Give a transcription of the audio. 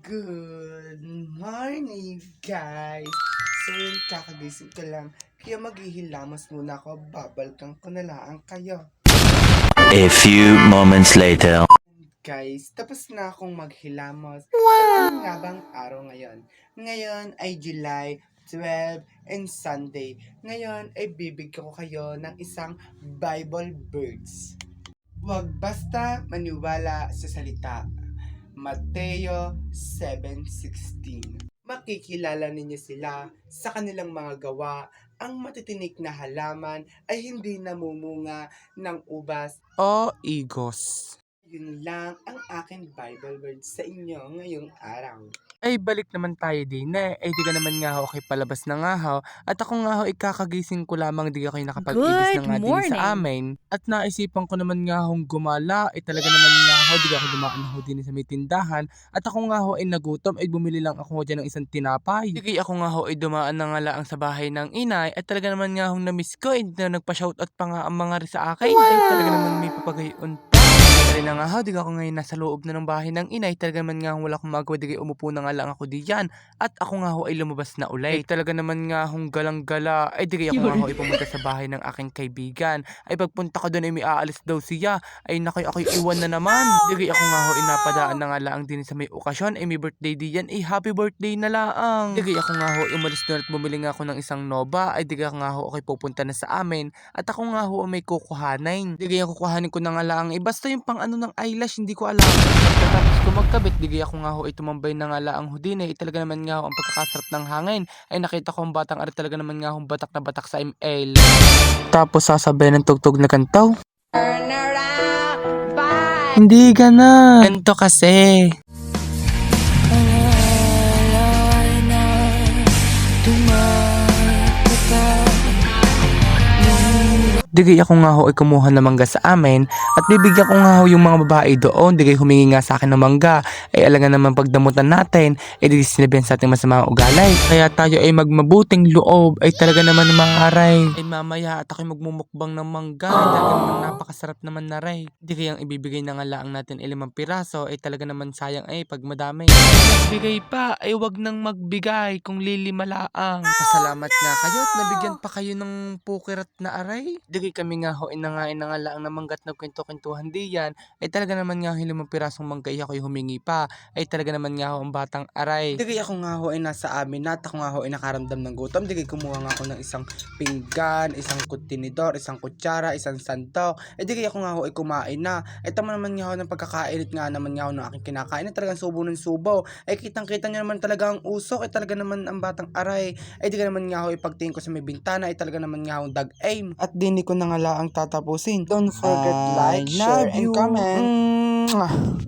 Good morning, guys! So yun, kakagising ko lang. Kaya maghihilamos muna ako. Babalkan ko na lang kayo. A few moments later. Guys, tapos na akong maghilamos. Wow! Ano nga bang araw ngayon? Ngayon ay July 12 and Sunday. Ngayon ay bibigyan ko kayo ng isang Bible verse. Huwag basta maniwala sa salita. Mateo 7:16. Makikilala ninyo sila sa kanilang mga gawa. Ang matitinik na halaman ay hindi namumunga ng ubas o igos. Yun lang ang aking Bible words sa inyo ngayong araw. Ay balik naman tayo din di ka naman nga ho kay palabas na nga ho. At ako nga ho ikakagising ko lamang di ako nakapag-ibis na nga din sa amin. At naisipan ko naman nga hong gumala. Talaga naman nga ho di ako dumaan ho din sa may tindahan. At ako nga ho ay nagutom ay bumili lang ako dyan ng isang tinapay. Di ako nga ho ay dumaan na nga lang sa bahay ng inay. At talaga naman nga hong namiss ko na nagpa-shoutout pa nga ang mga sa akin. Ay talaga naman may papagayon. Dali na nga ho, di ako ngayon nasa loob na ng bahay ng inay. Talaga naman nga wala akong magawa, di umupo na nga lang ako diyan. At ako nga ho ay lumabas na ulit. Ay talaga naman nga hong galang-gala. Ay di ako nga ho ay pumunta sa bahay ng aking kaibigan. Ay pagpunta ko doon ay may aalis daw siya. Ay nakoy ako'y iwan na naman. Di ako nga ho inapadaan na nga lang din sa may okasyon. Ay may birthday diyan. Ay happy birthday na lang. Di ako nga ho umalis doon at bumili nga ako ng isang Nova. Ay di ako nga ho okay pupunta na sa amin. At ako nga ho may kukuhanin. Di ako kukuhanin ko na nga lang. Basta yung pang ano ng eyelash, hindi ko alam. Pagkatapos ko magkabit, di ako nga ho ay tumambay na nga laang hudin talaga naman nga ho ang pagkakasarap ng hangin. Ay nakita ko ang batang ari talaga naman nga ho batak na batak sa ML. Tapos sasabihin ng tugtog na kantaw. Turn around, bye! Hindi gana. Ganto kasi. Digay ako nga ho ay kumuha ng mangga sa amin at bibigyan ko nga ho yung mga babae doon. Digay humingi nga sa akin ng mangga. Ay alaga naman pagdamutan natin, di sinabihan sa ating masama ugalay. Kaya tayo ay magmabuting loob ay talaga naman maaray. Ay mamaya at ako'y magmumukbang ng mangga. Ay talaga naman napakasarap naman na ray. Digay ang ibibigay na nga laang natin ay 5 piraso ay talaga naman sayang ay pag madami. Magbigay pa ay wag nang magbigay kung lilima laang. Pasalamat nga kayo at nabigyan pa kayo ng pukirat na aray. Digay kami nga ho inangain na nga lang na manggat na kwento-kwentuhan diyan ay talaga naman nga 5 pirasong mangga ako'y humingi pa ay talaga naman nga ho ang batang aray. Digay ako nga ho ay nasa amin at ako nga ho ay nakaramdam ng gutom. Digay kumuha nga ako ng isang pinggan, isang tinidor, isang kutsara, isang sandok. Ay digay ako nga ho ay kumain na. Ay tama naman nga ho ng pagkakainit nga naman nga ho ng aking kinakain ay talagang subo ng subo. Ay kitang-kita niya naman talaga ang usok ay talaga naman ang batang aray. Ay digay naman nga ho ipagtingin ko sa may bintana ay talaga naman nga ho dag aim. At dini ko na nga lang tatapusin. Don't forget like, share, and comment.